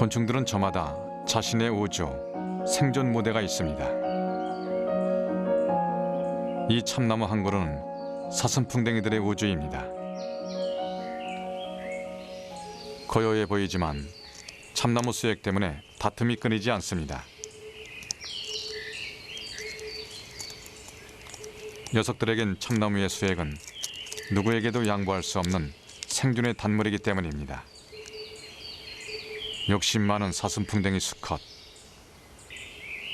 곤충들은 저마다 자신의 우주, 생존 무대가 있습니다. 이 참나무 한 그루는 사슴풍뎅이들의 우주입니다. 고요해 보이지만 참나무 수액 때문에 다툼이 끊이지 않습니다. 녀석들에겐 참나무의 수액은 누구에게도 양보할 수 없는 생존의 단물이기 때문입니다. 욕심 많은 사슴풍뎅이 수컷,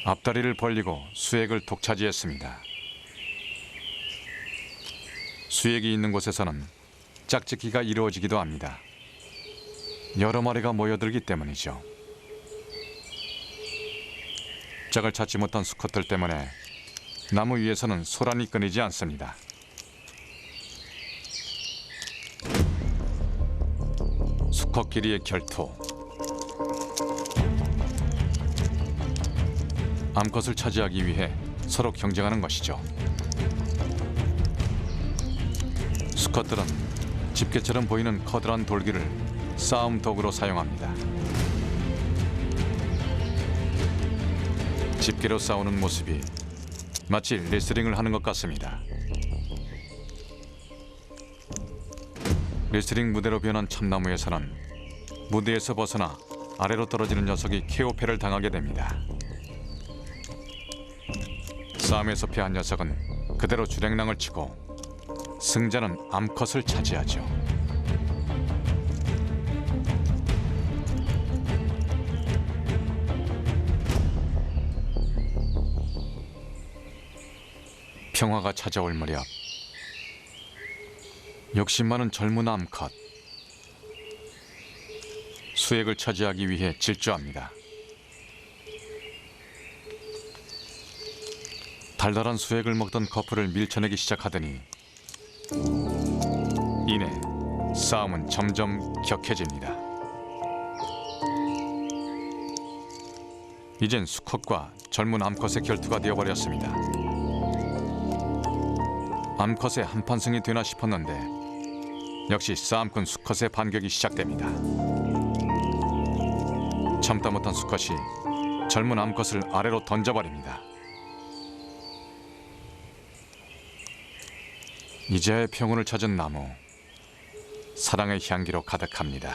앞다리를 벌리고 수액을 독차지했습니다. 수액이 있는 곳에서는 짝짓기가 이루어지기도 합니다. 여러 마리가 모여들기 때문이죠. 짝을 찾지 못한 수컷들 때문에 나무 위에서는 소란이 끊이지 않습니다. 수컷끼리의 결투. 암컷을 차지하기 위해 서로 경쟁하는 것이죠. 수컷들은 집게처럼 보이는 커다란 돌기를 싸움 도구로 사용합니다. 집게로 싸우는 모습이 마치 레슬링을 하는 것 같습니다. 레슬링 무대로 변한 참나무에서는 무대에서 벗어나 아래로 떨어지는 녀석이 KO패를 당하게 됩니다. 싸움에서 패한 녀석은 그대로 주랭랑을 치고 승자는 암컷을 차지하죠. 평화가 찾아올 무렵 욕심 많은 젊은 암컷 수액을 차지하기 위해 질주합니다. 달달한 수액을 먹던 커플을 밀쳐내기 시작하더니 이내 싸움은 점점 격해집니다. 이젠 수컷과 젊은 암컷의 결투가 되어버렸습니다. 암컷의 한판승이 되나 싶었는데 역시 싸움꾼 수컷의 반격이 시작됩니다. 참다 못한 수컷이 젊은 암컷을 아래로 던져버립니다. 이제야 평온을 찾은 나무, 사랑의 향기로 가득합니다.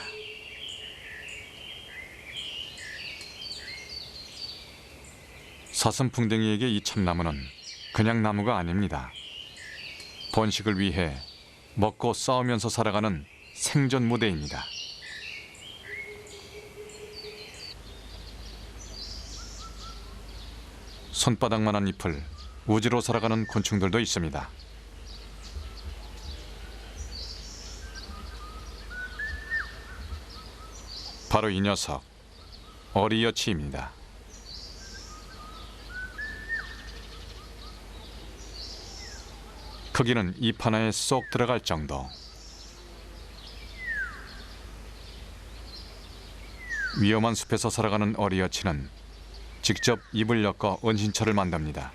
사슴풍뎅이에게 이 참나무는 그냥 나무가 아닙니다. 번식을 위해 먹고 싸우면서 살아가는 생존 무대입니다. 손바닥만한 잎을 우지로 살아가는 곤충들도 있습니다. 바로 이 녀석, 어리여치입니다. 크기는 잎 하나에 쏙 들어갈 정도. 위험한 숲에서 살아가는 어리여치는 직접 잎을 엮어 은신처를 만듭니다.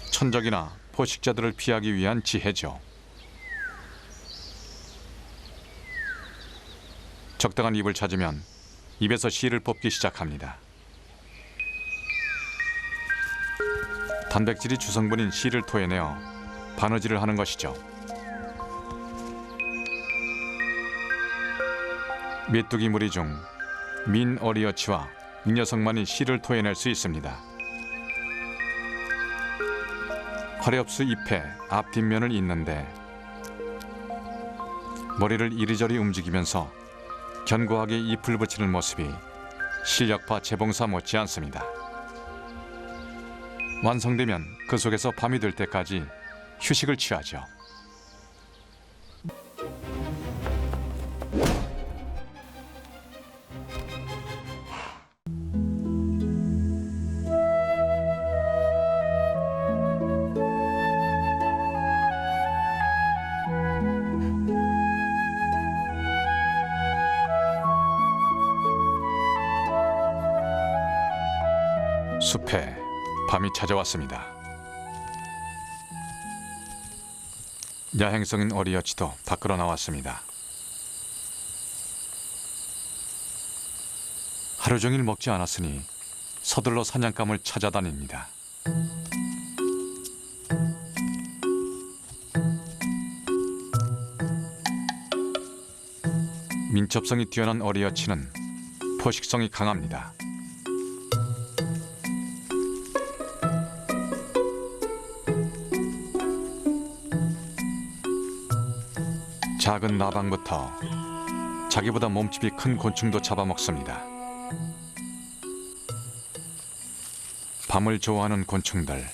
천적이나 포식자들을 피하기 위한 지혜죠. 적당한 잎을 찾으면 입에서 씨를 뽑기 시작합니다. 단백질이 주성분인 씨를 토해내어 바느질을 하는 것이죠. 메뚜기 무리 중 민어리여치와 이 녀석만이 씨를 토해낼 수 있습니다. 화렵수 잎의 앞 뒷면을 잇는데 머리를 이리저리 움직이면서 견고하게 잎을 붙이는 모습이 실력파 재봉사 못지않습니다. 완성되면 그 속에서 밤이 될 때까지 휴식을 취하죠. 숲에 밤이 찾아왔습니다. 야행성인 어리여치도 밖으로 나왔습니다. 하루 종일 먹지 않았으니 서둘러 사냥감을 찾아다닙니다. 민첩성이 뛰어난 어리여치는 포식성이 강합니다. 작은 나방부터 자기보다 몸집이 큰 곤충도 잡아먹습니다. 밤을 좋아하는 곤충들,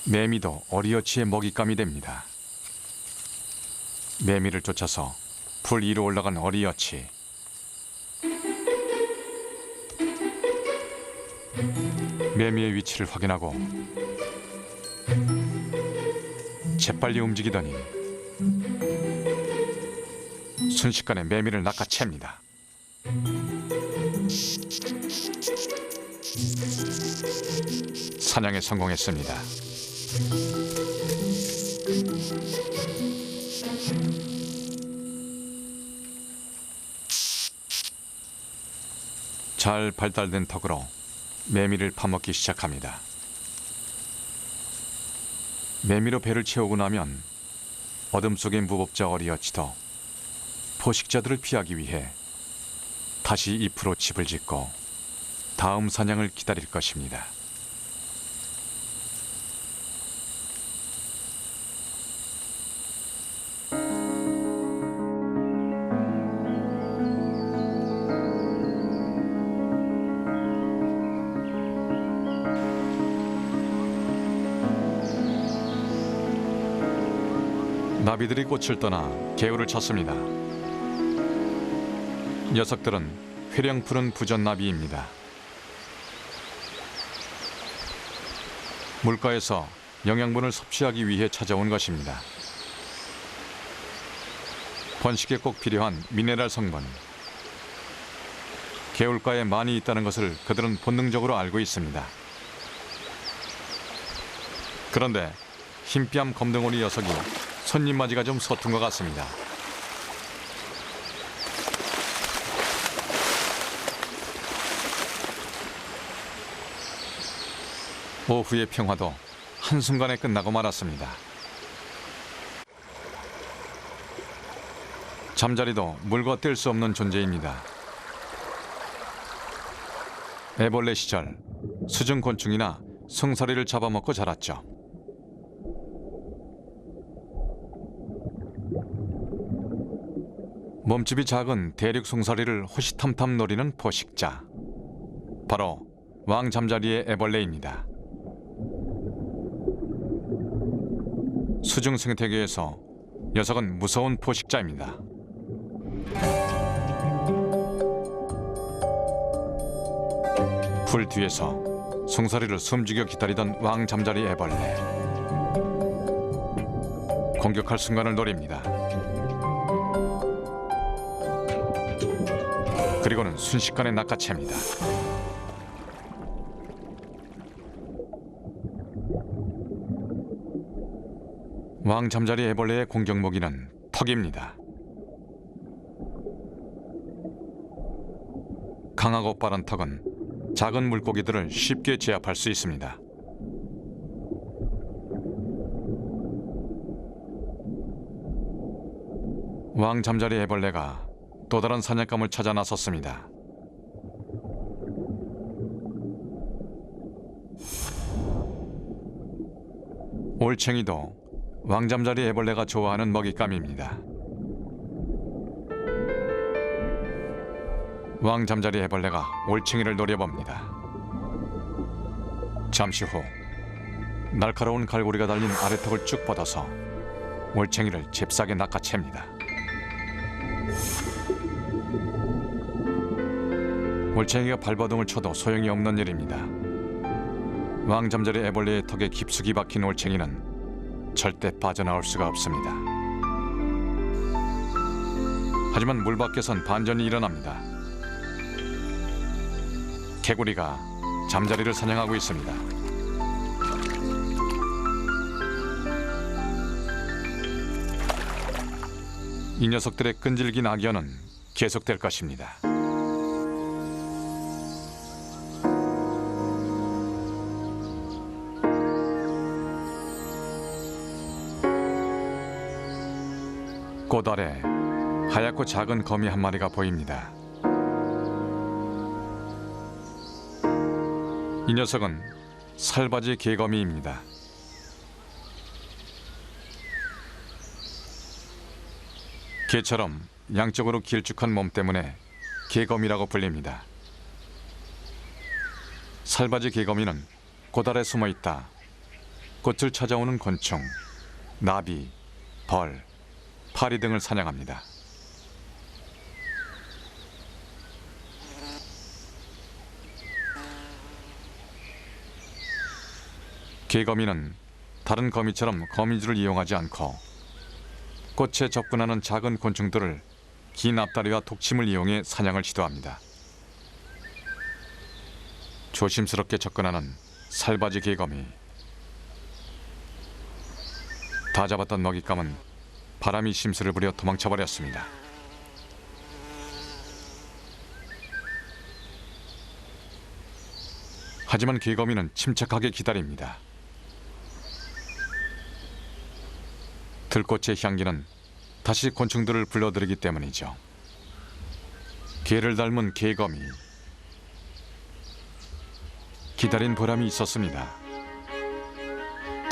매미도 어리여치의 먹잇감이 됩니다. 매미를 쫓아서 풀 위로 올라간 어리여치. 매미의 위치를 확인하고 재빨리 움직이더니 순식간에 매미를 낚아챕니다. 사냥에 성공했습니다. 잘 발달된 턱으로 매미를 파먹기 시작합니다. 매미로 배를 채우고 나면 어둠 속의 무법자 어리여치도 포식자들을 피하기 위해 다시 잎으로 집을 짓고 다음 사냥을 기다릴 것입니다. 나비들이 꽃을 떠나 개울을 찾습니다. 녀석들은 회령 푸른 부전나비입니다. 물가에서 영양분을 섭취하기 위해 찾아온 것입니다. 번식에 꼭 필요한 미네랄 성분. 개울가에 많이 있다는 것을 그들은 본능적으로 알고 있습니다. 그런데 흰뺨 검둥오리 녀석이 손님 맞이가 좀 서툰 것 같습니다. 오후의 평화도 한순간에 끝나고 말았습니다. 잠자리도 물과 뗄 수 없는 존재입니다. 애벌레 시절 수중곤충이나 송사리를 잡아먹고 자랐죠. 몸집이 작은 대륙 송사리를 호시탐탐 노리는 포식자. 바로 왕잠자리의 애벌레입니다. 수중 생태계에서 녀석은 무서운 포식자입니다. 풀 뒤에서 송사리를 숨죽여 기다리던 왕잠자리 애벌레. 공격할 순간을 노립니다. 그리고는 순식간에 낚아챕니다. 왕잠자리 애벌레의 공격 무기는 턱입니다. 강하고 빠른 턱은 작은 물고기들을 쉽게 제압할 수 있습니다. 왕잠자리 애벌레가 또 다른 사냥감을 찾아 나섰습니다. 올챙이도 왕잠자리 애벌레가 좋아하는 먹잇감입니다. 왕잠자리 애벌레가 올챙이를 노려봅니다. 잠시 후 날카로운 갈고리가 달린 아래턱을 쭉 뻗어서 올챙이를 잽싸게 낚아챕니다. 올챙이가 발버둥을 쳐도 소용이 없는 일입니다. 왕잠자리 애벌레의 턱에 깊숙이 박힌 올챙이는 절대 빠져나올 수가 없습니다. 하지만 물 밖에선 반전이 일어납니다. 개구리가 잠자리를 사냥하고 있습니다. 이 녀석들의 끈질긴 악연은 계속될 것입니다. 꽃 아래 하얗고 작은 거미 한 마리가 보입니다. 이 녀석은 살바지 개거미입니다. 개처럼 양쪽으로 길쭉한 몸 때문에 개거미라고 불립니다. 살바지 개거미는 꽃 아래 숨어 있다 꽃을 찾아오는 곤충, 나비, 벌, 파리 등을 사냥합니다. 개거미는 다른 거미처럼 거미줄을 이용하지 않고 꽃에 접근하는 작은 곤충들을 긴 앞다리와 독침을 이용해 사냥을 시도합니다. 조심스럽게 접근하는 살바지 개거미. 다 잡았던 먹잇감은 바람이 심술을 부려 도망쳐버렸습니다. 하지만 개거미는 침착하게 기다립니다. 들꽃의 향기는 다시 곤충들을 불러들이기 때문이죠. 개를 닮은 개거미. 기다린 보람이 있었습니다.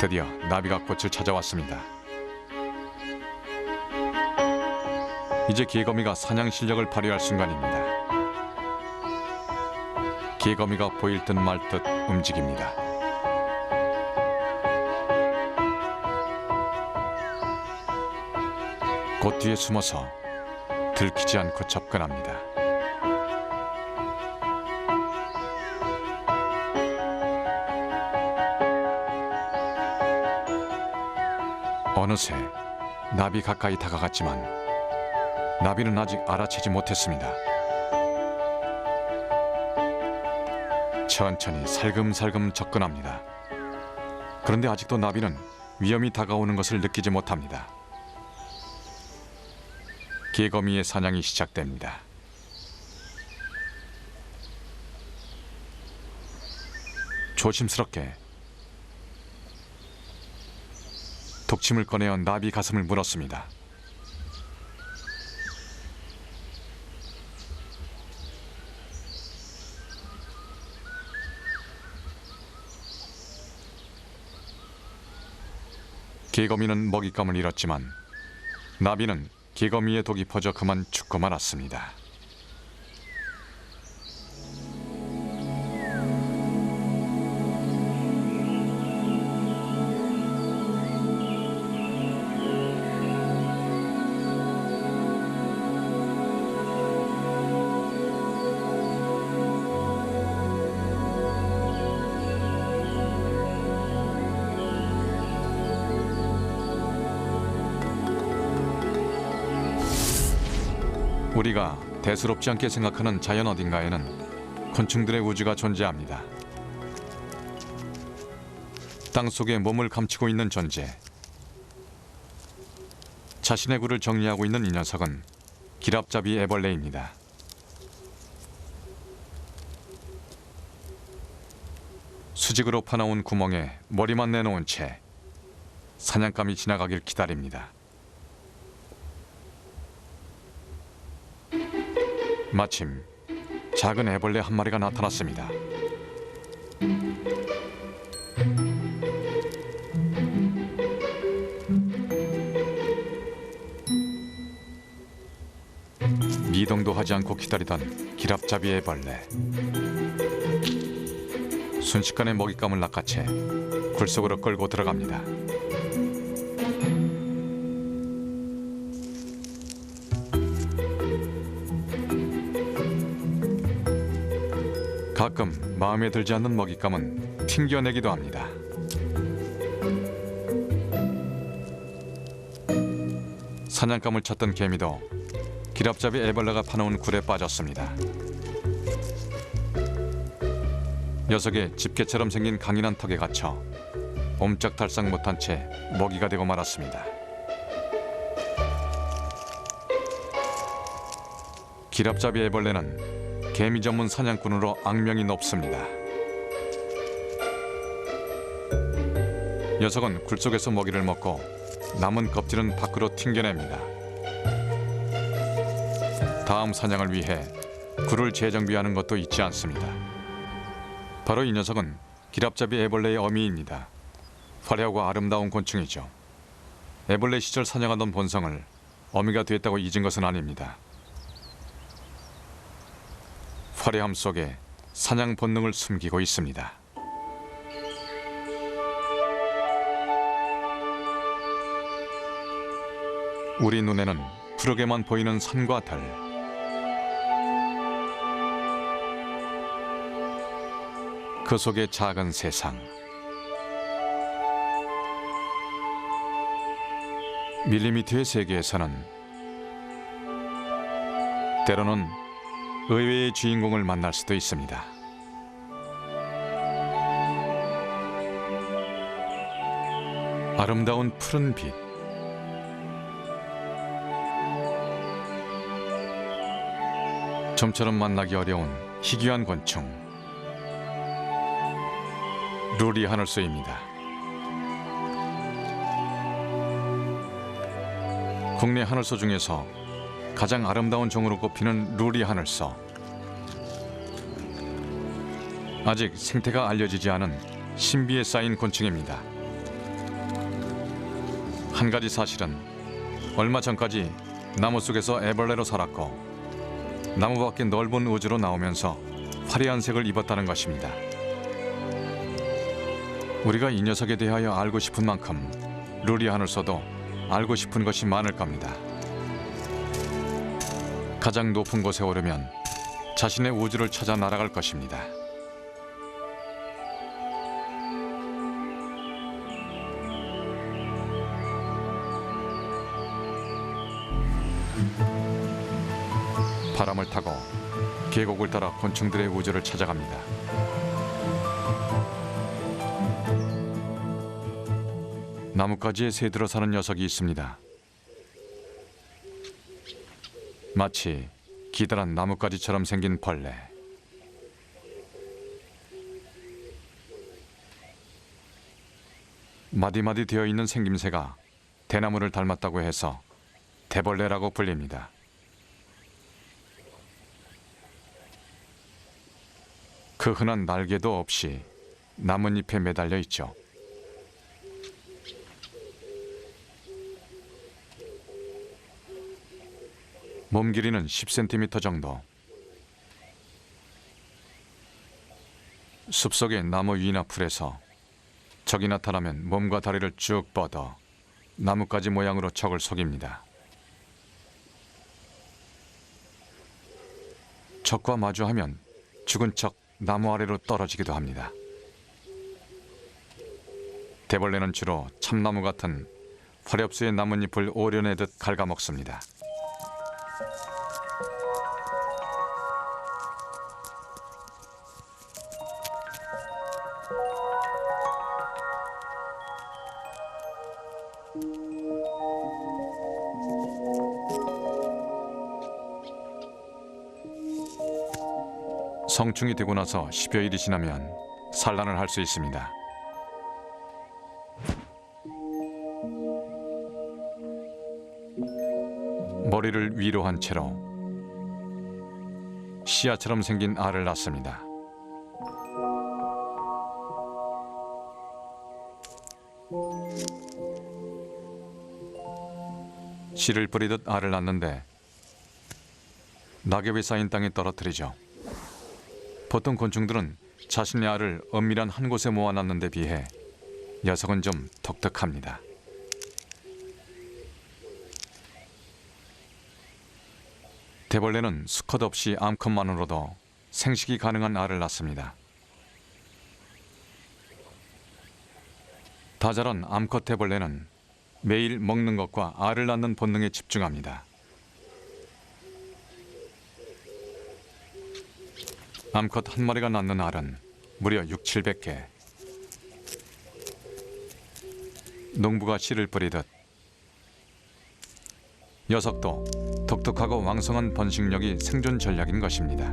드디어 나비가 꽃을 찾아왔습니다. 이제 개거미가 사냥 실력을 발휘할 순간입니다. 개거미가 보일 듯 말 듯 움직입니다. 꽃 뒤에 숨어서 들키지 않고 접근합니다. 어느새 나비 가까이 다가갔지만 나비는 아직 알아채지 못했습니다. 천천히 살금살금 접근합니다. 그런데 아직도 나비는 위험이 다가오는 것을 느끼지 못합니다. 개거미의 사냥이 시작됩니다. 조심스럽게 독침을 꺼내어 나비 가슴을 물었습니다. 개거미는 먹잇감을 잃었지만 나비는 개거미의 독이 퍼져 그만 죽고 말았습니다. 우리가 대수롭지 않게 생각하는 자연 어딘가에는 곤충들의 우주가 존재합니다. 땅속에 몸을 감추고 있는 존재. 자신의 굴을 정리하고 있는 이 녀석은 기랍잡이 애벌레입니다. 수직으로 파놓은 구멍에 머리만 내놓은 채 사냥감이 지나가길 기다립니다. 마침 작은 애벌레 한 마리가 나타났습니다. 미동도 하지 않고 기다리던 기랍잡이 애벌레. 순식간에 먹잇감을 낚아채 굴 속으로 끌고 들어갑니다. 가끔 마음에 들지 않는 먹잇감은 튕겨내기도 합니다. 사냥감을 찾던 개미도 기랍잡이 애벌레가 파놓은 굴에 빠졌습니다. 녀석의 집게처럼 생긴 강인한 턱에 갇혀 옴짝달싹 못한 채 먹이가 되고 말았습니다. 기랍잡이 애벌레는 개미 전문 사냥꾼으로 악명이 높습니다. 녀석은 굴 속에서 먹이를 먹고 남은 껍질은 밖으로 튕겨냅니다. 다음 사냥을 위해 굴을 재정비하는 것도 잊지 않습니다. 바로 이 녀석은 기랍잡이 애벌레의 어미입니다. 화려하고 아름다운 곤충이죠. 애벌레 시절 사냥하던 본성을 어미가 됐다고 잊은 것은 아닙니다. 화려함 속에 사냥 본능을 숨기고 있습니다. 우리 눈에는 푸르게만 보이는 산과 달, 그 속의 작은 세상, 밀리미터의 세계에서는 때로는 의외의 주인공을 만날 수도 있습니다. 아름다운 푸른 빛, 좀처럼 만나기 어려운 희귀한 곤충, 루리 하늘소입니다. 국내 하늘소 중에서 가장 아름다운 종으로 꼽히는 루리 하늘소. 아직 생태가 알려지지 않은 신비에 쌓인 곤충입니다. 한 가지 사실은 얼마 전까지 나무 속에서 애벌레로 살았고 나무 밖의 넓은 우주로 나오면서 화려한 색을 입었다는 것입니다. 우리가 이 녀석에 대하여 알고 싶은 만큼 루리 하늘소도 알고 싶은 것이 많을 겁니다. 가장 높은 곳에 오르면 자신의 우주를 찾아 날아갈 것입니다. 바람을 타고 계곡을 따라 곤충들의 우주를 찾아갑니다. 나뭇가지에 새들어 사는 녀석이 있습니다. 마치 기다란 나뭇가지처럼 생긴 벌레. 마디마디 되어 있는 생김새가 대나무를 닮았다고 해서 대벌레라고 불립니다. 그 흔한 날개도 없이 나뭇잎에 매달려 있죠. 몸 길이는 10cm 정도. 숲속의 나무 위나 풀에서 적이 나타나면 몸과 다리를 쭉 뻗어 나뭇가지 모양으로 적을 속입니다. 적과 마주하면 죽은 척 나무 아래로 떨어지기도 합니다. 대벌레는 주로 참나무 같은 화렵수의 나뭇잎을 오려내듯 갉아먹습니다. 성충이 되고 나서 10여일이 지나면 산란을 할 수 있습니다. 머리를 위로 한 채로 씨앗처럼 생긴 알을 낳습니다. 씨를 뿌리듯 알을 낳는데 낙엽이 쌓인 땅에 떨어뜨리죠. 보통 곤충들은 자신의 알을 엄밀한 한 곳에 모아놨는 데 비해 녀석은 좀 독특합니다. 대벌레는 수컷 없이 암컷만으로도 생식이 가능한 알을 낳습니다. 다 자란 암컷 대벌레는 매일 먹는 것과 알을 낳는 본능에 집중합니다. 암컷 한 마리가 낳는 알은 무려 600~700개. 농부가 씨를 뿌리듯 녀석도 독특하고 왕성한 번식력이 생존 전략인 것입니다.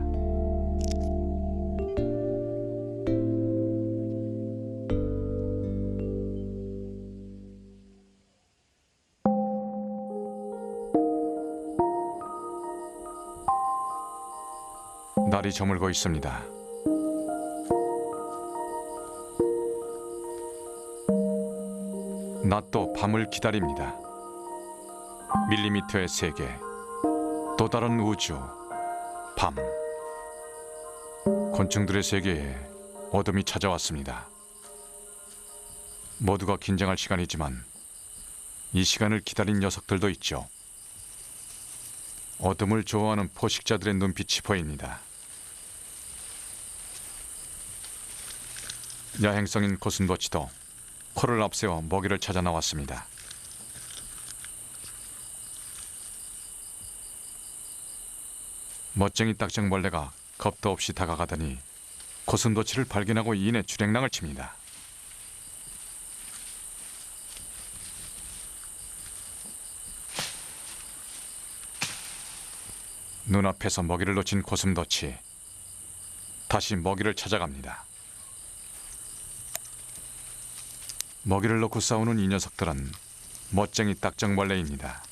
날이 저물고 있습니다. 낮도 밤을 기다립니다. 밀리미터의 세계, 또 다른 우주, 밤. 곤충들의 세계에 어둠이 찾아왔습니다. 모두가 긴장할 시간이지만 이 시간을 기다린 녀석들도 있죠. 어둠을 좋아하는 포식자들의 눈빛이 보입니다. 야행성인 고슴도치도 코를 앞세워 먹이를 찾아 나왔습니다. 멋쟁이 딱정벌레가 겁도 없이 다가가더니 고슴도치를 발견하고 이내 주랭랑을 칩니다. 눈앞에서 먹이를 놓친 고슴도치, 다시 먹이를 찾아갑니다. 먹이를 놓고 싸우는 이 녀석들은 멋쟁이 딱정벌레입니다.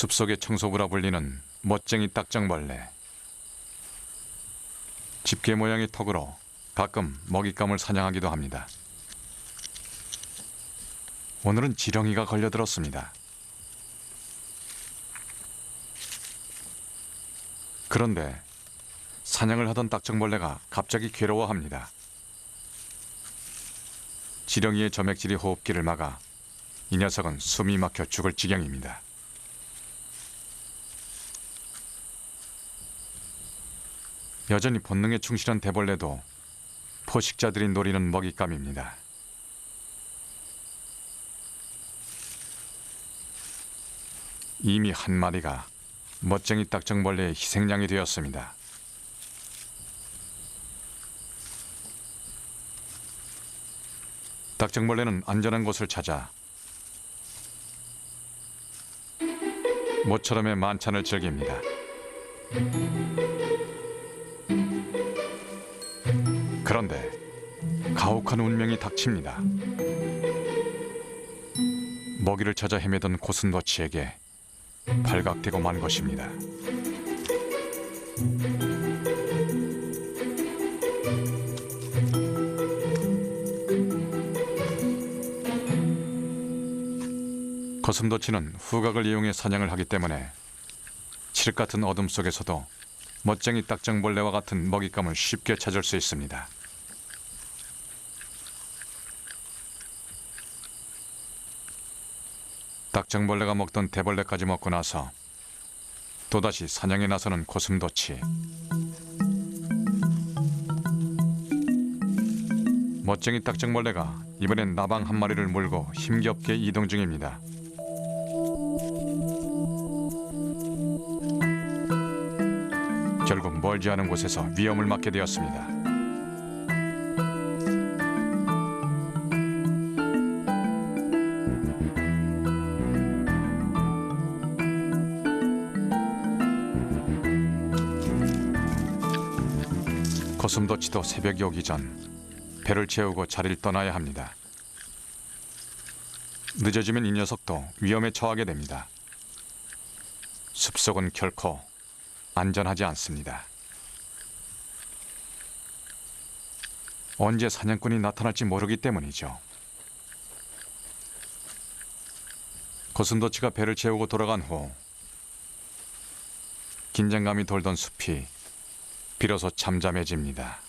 숲속의 청소부라 불리는 멋쟁이 딱정벌레. 집게 모양의 턱으로 가끔 먹잇감을 사냥하기도 합니다. 오늘은 지렁이가 걸려들었습니다. 그런데 사냥을 하던 딱정벌레가 갑자기 괴로워합니다. 지렁이의 점액질이 호흡기를 막아 이 녀석은 숨이 막혀 죽을 지경입니다. 여전히 본능에 충실한 대벌레도 포식자들이 노리는 먹잇감입니다. 이미 한 마리가 멋쟁이 딱정벌레의 희생양이 되었습니다. 딱정벌레는 안전한 곳을 찾아 모처럼의 만찬을 즐깁니다. 그런데 가혹한 운명이 닥칩니다. 먹이를 찾아 헤매던 고슴도치에게 발각되고 만 것입니다. 고슴도치는 후각을 이용해 사냥을 하기 때문에 칠흑 같은 어둠 속에서도 멋쟁이 딱정벌레와 같은 먹잇감을 쉽게 찾을 수 있습니다. 딱정벌레가 먹던 대벌레까지 먹고 나서 또다시 사냥에 나서는 고슴도치. 멋쟁이 딱정벌레가 이번엔 나방 한 마리를 물고 힘겹게 이동 중입니다. 결국 멀지 않은 곳에서 위험을 맞게 되었습니다. 고슴도치도 새벽이 오기 전 배를 채우고 자리를 떠나야 합니다. 늦어지면 이 녀석도 위험에 처하게 됩니다. 숲속은 결코 안전하지 않습니다. 언제 사냥꾼이 나타날지 모르기 때문이죠. 고슴도치가 배를 채우고 돌아간 후 긴장감이 돌던 숲이 비로소 잠잠해집니다.